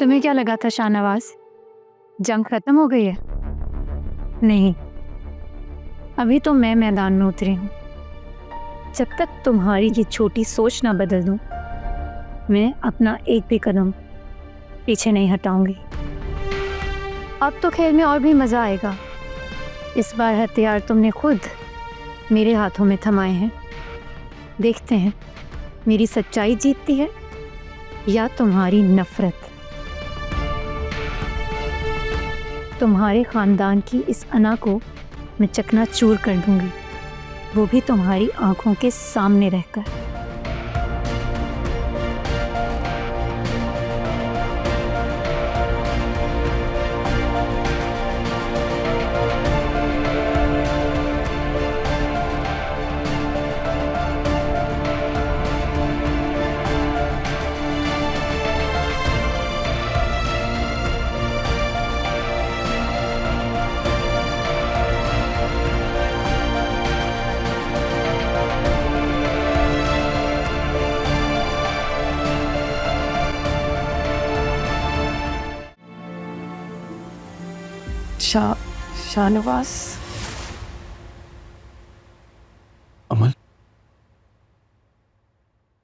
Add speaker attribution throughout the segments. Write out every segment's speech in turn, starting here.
Speaker 1: तुम्हें क्या लगा था शाहनवाज, जंग खत्म हो गई है? नहीं, अभी तो मैं मैदान में उतरी हूँ। जब तक तुम्हारी ये छोटी सोच ना बदल दूँ, मैं अपना एक भी कदम पीछे नहीं हटाऊंगी। अब तो खेल में और भी मजा आएगा। इस बार हथियार तुमने खुद मेरे हाथों में थमाए हैं। देखते हैं मेरी सच्चाई जीतती है या तुम्हारी नफरत। तुम्हारे खानदान की इस अना को मैं चकनाचूर कर दूंगी, वो भी तुम्हारी आंखों के सामने रहकर।
Speaker 2: शाहनवाज।
Speaker 3: अमल,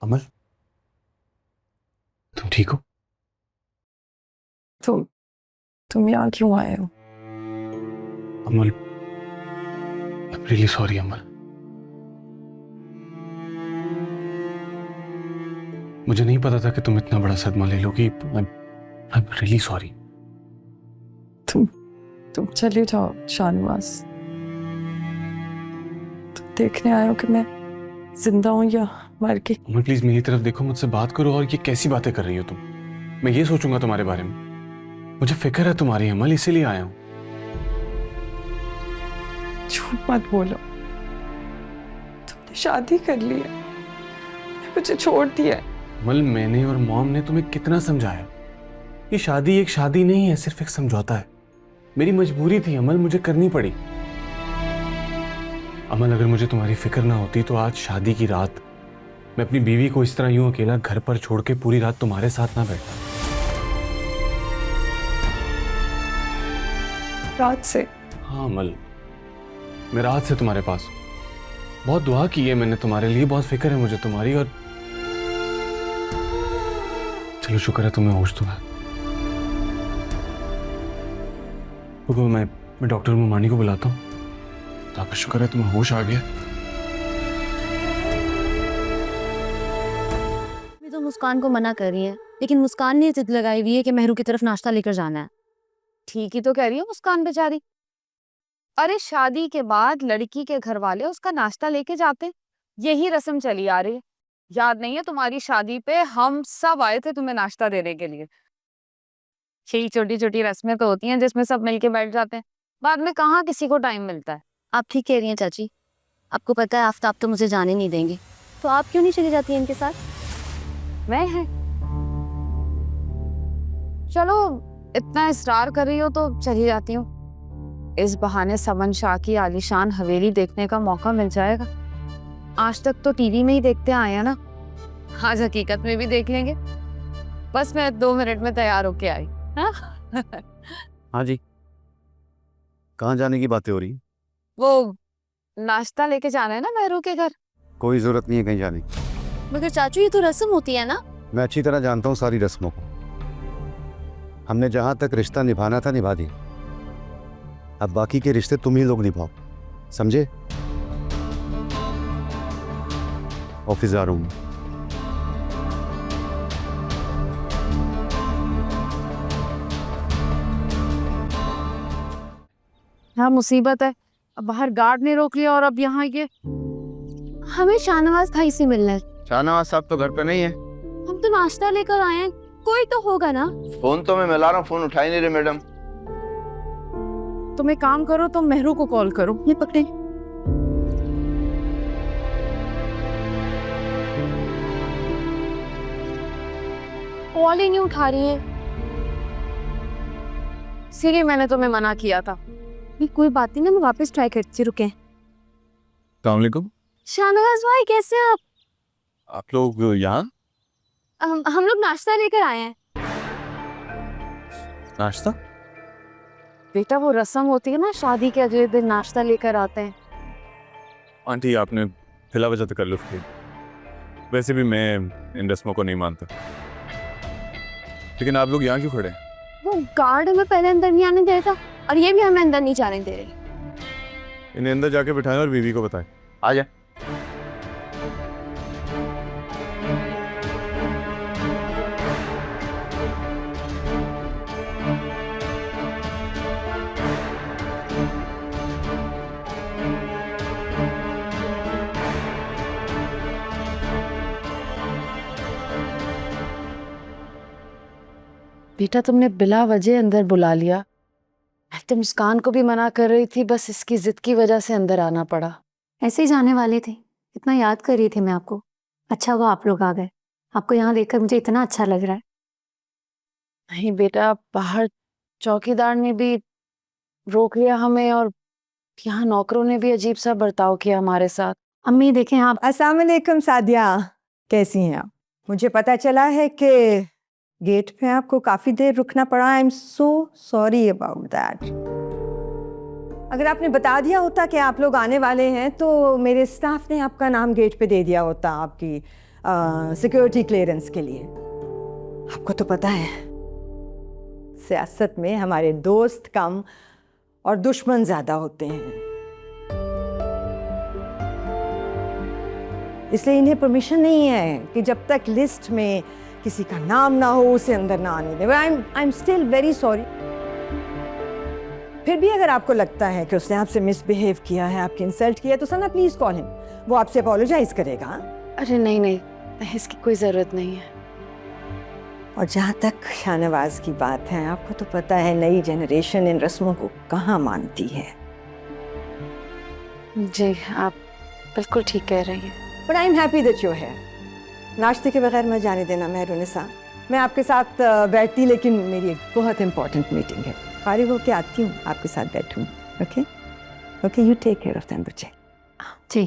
Speaker 3: अमल, तुम ठीक हो?
Speaker 2: तुम यहाँ क्यों आए हो?
Speaker 3: अमल, I'm really sorry, अमल। मुझे नहीं पता था कि तुम इतना बड़ा सदमा ले लोगी। I'm really sorry।
Speaker 2: तुम चले जाओ शाहनवाज। तुम देखने आए हो कि मैं जिंदा हूं या मर गई?
Speaker 3: अमल प्लीज मेरी तरफ देखो, मुझसे बात करो। और ये कैसी बातें कर रही हो तुम? मैं ये सोचूंगा तुम्हारे बारे में। मुझे फिक्र है तुम्हारी अमल, इसीलिए आया हूं।
Speaker 2: झूठ मत बोलो। तुमने शादी कर ली है, मुझे छोड़ दिया है।
Speaker 3: अमल, मैंने और मॉम ने तुम्हें कितना समझाया। ये शादी एक शादी नहीं है, सिर्फ एक समझौता है। मेरी मजबूरी थी अमल, मुझे करनी पड़ी। अमल, अगर मुझे तुम्हारी फिक्र ना होती तो आज शादी की रात मैं अपनी बीवी को इस तरह यूं अकेला घर पर छोड़ के पूरी रात तुम्हारे साथ ना बैठता।
Speaker 2: रात से?
Speaker 3: हाँ अमल, मैं रात से तुम्हारे पास हूं। बहुत दुआ की है मैंने तुम्हारे लिए, बहुत फिक्र है मुझे तुम्हारी। और चलो शुक्र है तुम्हें होश तो है। रुको, मैं डॉक्टर मुमानी को बुलाता हूँ। तो आपका शुक्र है तुम्हें होश आ गया।
Speaker 4: मैं तो मुस्कान को मना कर रही है, लेकिन मुस्कान ने जिद लगाई हुई है कि मेहरू की तरफ नाश्ता लेकर जाना है।
Speaker 5: ठीक ही तो कह रही है मुस्कान बेचारी। अरे शादी के बाद लड़की के घर वाले उसका नाश्ता लेके जाते, यही रस्म चली आ रही है। याद नहीं है तुम्हारी शादी पे हम सब आए थे तुम्हें नाश्ता देने के लिए। यही छोटी छोटी रस्में तो होती हैं जिसमें सब मिलके बैठ जाते हैं, बाद में कहाँ किसी को टाइम मिलता है।
Speaker 4: आप ठीक कह रही हैं चाची। आपको पता है आफ्ताब तो मुझे जाने नहीं देंगे, तो आप क्यों नहीं चली जाती हैं इनके साथ?
Speaker 5: मैं है, चलो इतना इसरार कर रही हो तो चली जाती हूँ। इस बहाने समन शाह की आलीशान हवेली देखने का मौका मिल जाएगा। आज तक तो टीवी में ही देखते आए हैं ना, आज हकीकत में भी देख लेंगे। बस मैं 2 मिनट में तैयार होके आई। हाँ?
Speaker 6: हाँ जी, कहाँ जाने की बातें हो रही?
Speaker 5: वो नाश्ता लेके जाना है ना मेहरू के घर।
Speaker 6: कोई जरूरत नहीं है कहीं जाने की।
Speaker 4: मगर चाचू ये तो रस्म होती है ना।
Speaker 6: मैं अच्छी तरह जानता हूँ सारी रस्मों को। हमने जहाँ तक रिश्ता निभाना था निभा दिया, अब बाकी के रिश्ते तुम ही लोग निभाओ, समझे? ऑफिस जा रहा हूँ।
Speaker 5: हाँ मुसीबत है, अब बाहर गार्ड ने रोक लिया और अब यहाँ ये।
Speaker 4: हमें शाहनवाज भाई से मिलना है।
Speaker 7: शाहनवाज साहब तो घर पे नहीं है।
Speaker 4: हम तो नाश्ता लेकर आए हैं, कोई तो होगा ना।
Speaker 7: फोन तो मैं मिला रहा हूँ, फोन उठा ही नहीं रहे मैडम।
Speaker 5: तुम एक काम करो, तुम मेहरू को कॉल करो।
Speaker 4: ये पकड़े।
Speaker 5: कॉल ही नहीं उठा रही है, इसीलिए मैंने तुम्हें मना किया था।
Speaker 4: कोई बात नहीं ना, मैं वापस ट्राई करती। रुके।
Speaker 7: अस्सलाम वालेकुम।
Speaker 4: शाहनवाज भाई कैसे हैं आप?
Speaker 7: आप लोग यहाँ?
Speaker 4: हम लोग नाश्ता लेकर आए हैं।
Speaker 7: नाश्ता?
Speaker 5: बेटा वो रस्म होती है ना, शादी के अगले दिन नाश्ता लेकर आते हैं।
Speaker 7: आंटी आपने फिला वजह तो कर लो फिर। वैसे भी मैं इन रस्मों को नहीं मानता, लेकिन आप लोग यहाँ क्यों खड़े हैं?
Speaker 4: वो गार्ड हमें पहले अंदर नहीं आने दे रहा था और ये भी हमें अंदर नहीं जाने दे रहे।
Speaker 7: इन्हें अंदर जाके बिठाएं और बीवी को बताएं।
Speaker 6: आ जा।
Speaker 5: बेटा तुमने बिला वजह अंदर बुला लिया। मैं तो मुस्कान को भी मना कर रही थी, बस इसकी जिद की वजह से अंदर आना पड़ा।
Speaker 1: ऐसे ही जाने वाले थे, इतना याद कर रही थी मैं आपको। अच्छा हुआ आप लोग आ गए, आपको यहाँ देखकर मुझे इतना अच्छा लग रहा है।
Speaker 5: नहीं बेटा, बाहर चौकीदार ने भी रोक लिया हमें और यहाँ नौकरों ने भी अजीब सा बर्ताव किया हमारे साथ।
Speaker 1: अम्मी देखें आप।
Speaker 8: अस्सलाम वालेकुम सादिया, कैसी हैं आप? मुझे पता चला है कि गेट पे आपको काफ़ी देर रुकना पड़ा। I am so sorry about that. अगर आपने बता दिया होता कि आप लोग आने वाले हैं तो मेरे स्टाफ ने आपका नाम गेट पे दे दिया होता आपकी सिक्योरिटी क्लियरेंस के लिए। आपको तो पता है सियासत में हमारे दोस्त कम और दुश्मन ज़्यादा होते हैं, इसलिए इन्हें परमिशन नहीं है कि जब तक लिस्ट में किसी का नाम ना हो उसे अंदर ना आने दें। I am still very sorry. फिर भी अगर आपको लगता है कि उसने आपसे मिसबिहेव किया है, आपकी इंसल्ट किया है, तो सना प्लीज कॉल हिम, वो आपसे अपोलोजाइज करेगा।
Speaker 5: अरे नहीं नहीं, इसकी कोई जरूरत नहीं है।
Speaker 8: और जहाँ तक शाहनवाज की बात है, आपको तो पता है नई जनरेशन इन रस्मों को कहाँ मानती है।
Speaker 5: जी आप बिल्कुल ठीक कह रही हैं।
Speaker 8: But I am happy that you है। नाश्ते के बगैर मैं जाने देना मेहरुनिसा। मैं आपके साथ बैठती, लेकिन मेरी एक बहुत इंपॉर्टेंट मीटिंग है। फारिग होके आती हूँ, आपके साथ बैठूँ। Okay okay, you take care of them बच्चे।
Speaker 1: जी